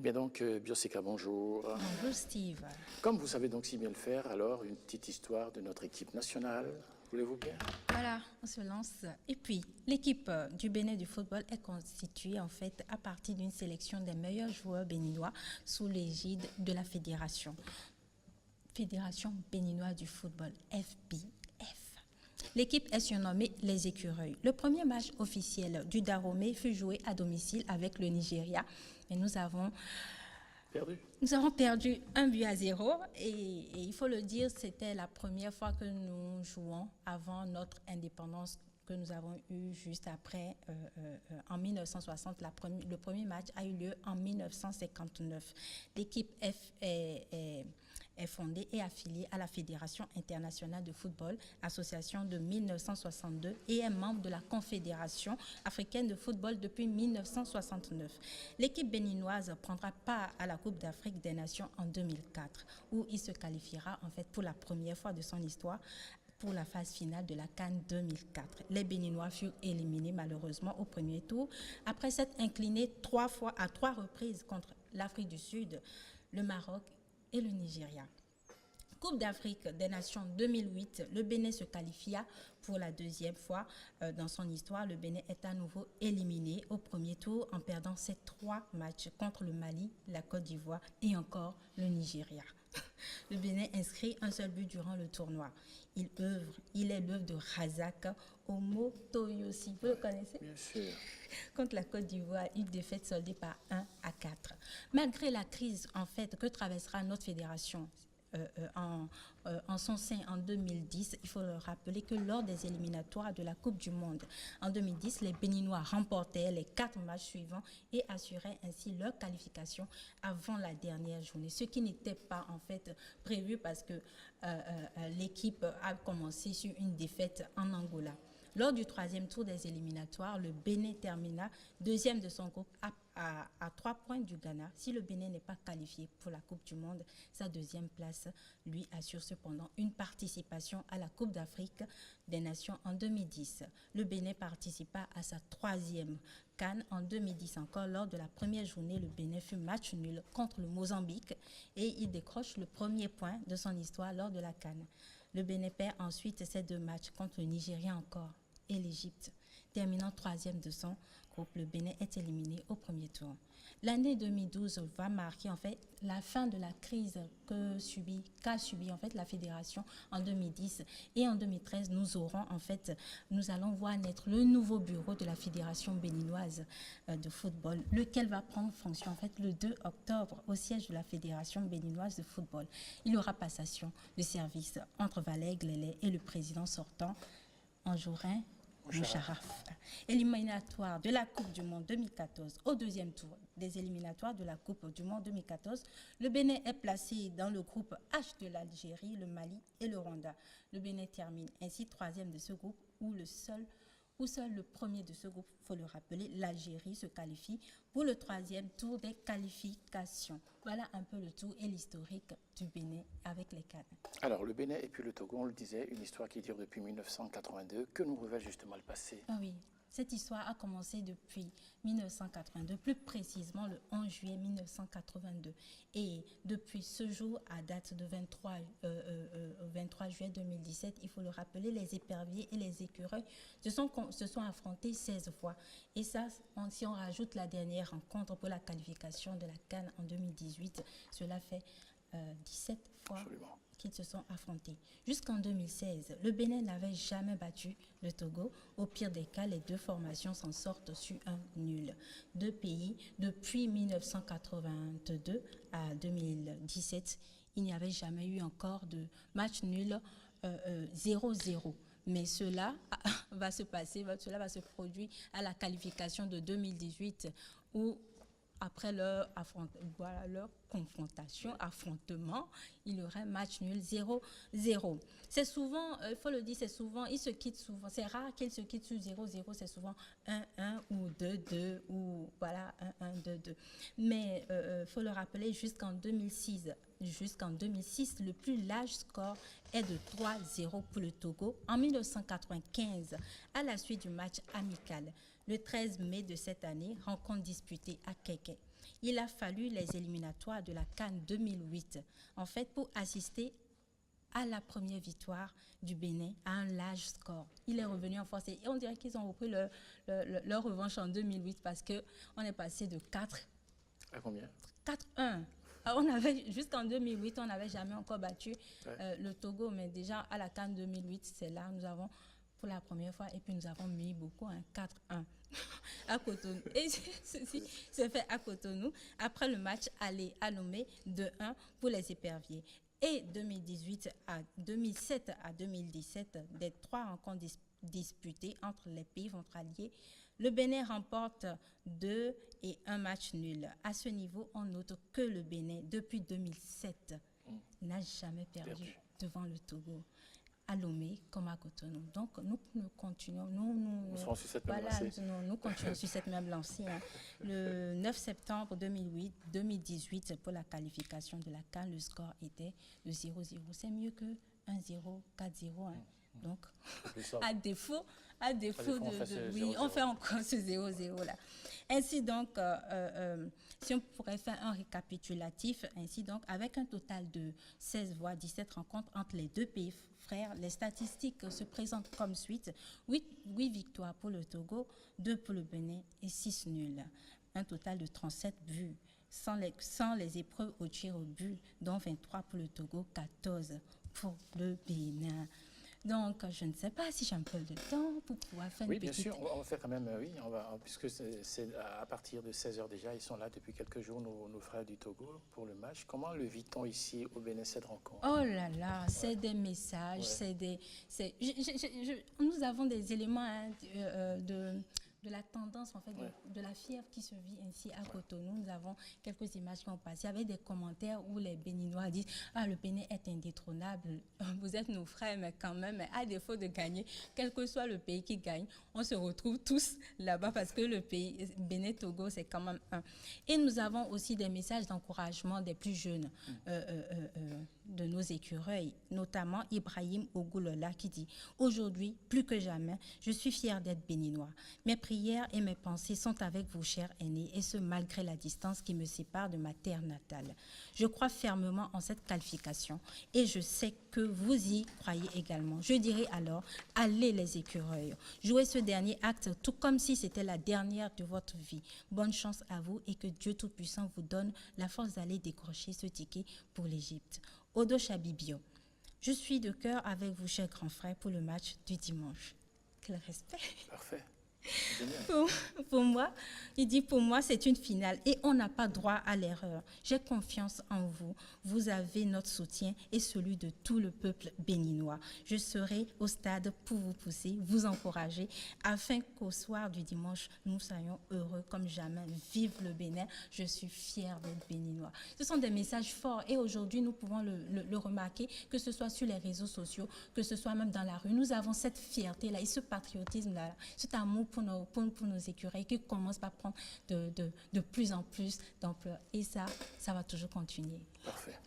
bien donc, Bioseka, bonjour. Bonjour Steve. Comme vous savez donc si bien le faire, alors une petite histoire de notre équipe nationale, voulez-vous bien? Voilà, on se lance. Et puis, l'équipe du Bénin du football est constituée en fait à partir d'une sélection des meilleurs joueurs béninois sous l'égide de la Fédération béninoise du football, FBF. L'équipe est surnommée les Écureuils. Le premier match officiel du Dahomey fut joué à domicile avec le Nigeria. Et nous avons perdu 1-0 et il faut le dire, c'était la première fois que nous jouons avant notre indépendance que nous avons eue juste après, en 1960. Le premier match a eu lieu en 1959. L'équipe est fondée et affiliée à la Fédération internationale de football, association de 1962, et est membre de la Confédération africaine de football depuis 1969. L'équipe béninoise prendra part à la Coupe d'Afrique des Nations en 2004, où il se qualifiera en fait pour la première fois de son histoire pour la phase finale de la CAN 2004. Les Béninois furent éliminés malheureusement au premier tour après s'être inclinés à trois reprises contre l'Afrique du Sud, le Maroc et le Nigeria. Coupe d'Afrique des Nations 2008, le Bénin se qualifia pour la deuxième fois dans son histoire. Le Bénin est à nouveau éliminé au premier tour en perdant ses 3 matchs contre le Mali, la Côte d'Ivoire et encore le Nigeria. Le Bénin inscrit un seul but durant le tournoi. Il est l'œuvre de Razak Omotoyosi. Vous le connaissez? Bien sûr. Contre la Côte d'Ivoire, une défaite soldée par 1-4. Malgré la crise en fait que traversera notre fédération en son sein en 2010, il faut le rappeler que lors des éliminatoires de la Coupe du Monde en 2010, les Béninois remportaient les 4 matchs suivants et assuraient ainsi leur qualification avant la dernière journée, ce qui n'était pas en fait prévu parce que l'équipe a commencé sur une défaite en Angola. Lors du 3e tour des éliminatoires, le Bénin termina 2e de son groupe à 3 points du Ghana. Si le Bénin n'est pas qualifié pour la Coupe du Monde, sa 2e place lui assure cependant une participation à la Coupe d'Afrique des Nations en 2010. Le Bénin participa à sa 3e CAN en 2010 encore. Lors de la première journée, le Bénin fut match nul contre le Mozambique et il décroche le premier point de son histoire lors de la CAN. Le Bénin perd ensuite ses 2 matchs contre le Nigeria encore et l'Égypte. Terminant 3e de son groupe, le Bénin est éliminé au premier tour. L'année 2012 va marquer en fait la fin de la crise qu'a subi en fait la fédération en 2010 et en 2013 nous allons voir naître le nouveau bureau de la fédération béninoise de football, lequel va prendre fonction en fait le 2 octobre au siège de la fédération béninoise de football. Il y aura passation de service entre Valère Glélé et le président sortant Anjorin Moucharaf. Éliminatoire de la Coupe du Monde 2014. Au 2e tour des éliminatoires de la Coupe du Monde 2014, le Bénin est placé dans le groupe H de l'Algérie, le Mali et le Rwanda. Le Bénin termine ainsi 3e de ce groupe où seul le premier de ce groupe, il faut le rappeler, l'Algérie se qualifie pour le 3e tour des qualifications. Voilà un peu le tour et l'historique du Bénin avec les CAN. Alors, le Bénin et puis le Togo, on le disait, une histoire qui dure depuis 1982. Que nous révèle justement le passé? Ah oui, cette histoire a commencé depuis 1982, plus précisément le 11 juillet 1982. Et depuis ce jour, à date de 23 juillet 2017, il faut le rappeler, les éperviers et les écureuils se sont affrontés 16 fois. Et ça, si on rajoute la dernière rencontre pour la qualification de la CAN en 2018, cela fait 17 fois. Absolument. Qu'ils se sont affrontés. Jusqu'en 2016, le Bénin n'avait jamais battu le Togo. Au pire des cas, les 2 formations s'en sortent sur un nul. 2 pays, depuis 1982 à 2017, il n'y avait jamais eu encore de match nul 0-0. Mais cela va se produire à la qualification de 2018 où après leur affrontement, il y aurait match nul 0-0. C'est souvent, il faut le dire, ils se quittent souvent. C'est rare qu'ils se quittent sur 0-0, c'est souvent 1-1 ou 2-2 ou voilà 1-1-2-2. Mais il faut le rappeler, jusqu'en 2006, le plus large score est de 3-0 pour le Togo. En 1995, à la suite du match amical, le 13 mai de cette année, rencontre disputée à Kéké. Il a fallu les éliminatoires de la CAN 2008, en fait, pour assister à la première victoire du Bénin à un large score. Il est revenu en force et on dirait qu'ils ont repris leur revanche en 2008 parce qu'on est passé de 4 À combien? 4-1. On avait, jusqu'en 2008, on n'avait jamais encore battu le Togo, mais déjà à la CAN 2008, c'est là nous avons pour la première fois et puis nous avons mis beaucoup, 4-1 à Cotonou. Et ceci s'est fait à Cotonou après le match aller à Lomé 2-1 pour les éperviers. Et 2007 à 2017, des 3 rencontres disputées entre les pays frontaliers, le Bénin remporte 2 et 1 match nul. À ce niveau, on note que le Bénin, depuis 2007, n'a jamais perdu devant le Togo, à Lomé comme à Cotonou. Donc, nous continuons. Nous serons sur cette même lancée. Nous continuons sur cette même lancée. Le 9 septembre 2018, pour la qualification de la CAN, le score était de 0-0. C'est mieux que 1-0, 4-0. Donc, à défaut de oui, on fait encore ce 0-0 là. Ainsi donc, si on pourrait faire un récapitulatif, ainsi donc, avec un total de 16 voix, 17 rencontres entre les deux pays frères, les statistiques se présentent comme suite: 8 victoires pour le Togo, 2 pour le Bénin et 6 nuls. Un total de 37 buts. Sans les épreuves au tir au but, dont 23 pour le Togo, 14 pour le Bénin. Donc, je ne sais pas si j'ai un peu de temps pour pouvoir faire une petite... Oui, bien sûr, on va faire quand même, puisque c'est à partir de 16h déjà, ils sont là depuis quelques jours, nos frères du Togo, pour le match. Comment le vit-on ici au Bénin, cette rencontre? Oh là là, c'est des messages, nous avons des éléments de la tendance, en fait, de la fièvre qui se vit ainsi à Cotonou. Nous avons quelques images qui ont passé avec des commentaires où les Béninois disent « Ah, le Bénin est indétrônable, vous êtes nos frères, mais quand même, à défaut de gagner, quel que soit le pays qui gagne, on se retrouve tous là-bas parce que le pays Bénin-Togo, c'est quand même un. » Et nous avons aussi des messages d'encouragement des plus jeunes de nos écureuils, notamment Ibrahim Ogoulola qui dit « Aujourd'hui, plus que jamais, je suis fier d'être béninois. Mes prières et mes pensées sont avec vous, chers aînés, et ce, malgré la distance qui me sépare de ma terre natale. Je crois fermement en cette qualification et je sais que vous y croyez également. Je dirais alors, allez les écureuils. Jouez ce dernier acte tout comme si c'était la dernière de votre vie. Bonne chance à vous et que Dieu Tout-Puissant vous donne la force d'aller décrocher ce ticket pour l'Égypte. Odo Chabibio, je suis de cœur avec vous, chers grands frères, pour le match du dimanche. Quel respect. Parfait. Pour moi, il dit, pour moi, c'est une finale et on n'a pas droit à l'erreur. J'ai confiance en vous. Vous avez notre soutien et celui de tout le peuple béninois. Je serai au stade pour vous pousser, vous encourager, afin qu'au soir du dimanche, nous soyons heureux comme jamais. Vive le Bénin. Je suis fière d'être béninois. Ce sont des messages forts et aujourd'hui, nous pouvons le remarquer, que ce soit sur les réseaux sociaux, que ce soit même dans la rue. Nous avons cette fierté-là et ce patriotisme-là, cet amour pour nos écureuils qui commence à prendre de plus en plus d'ampleur. Et ça va toujours continuer. Parfait.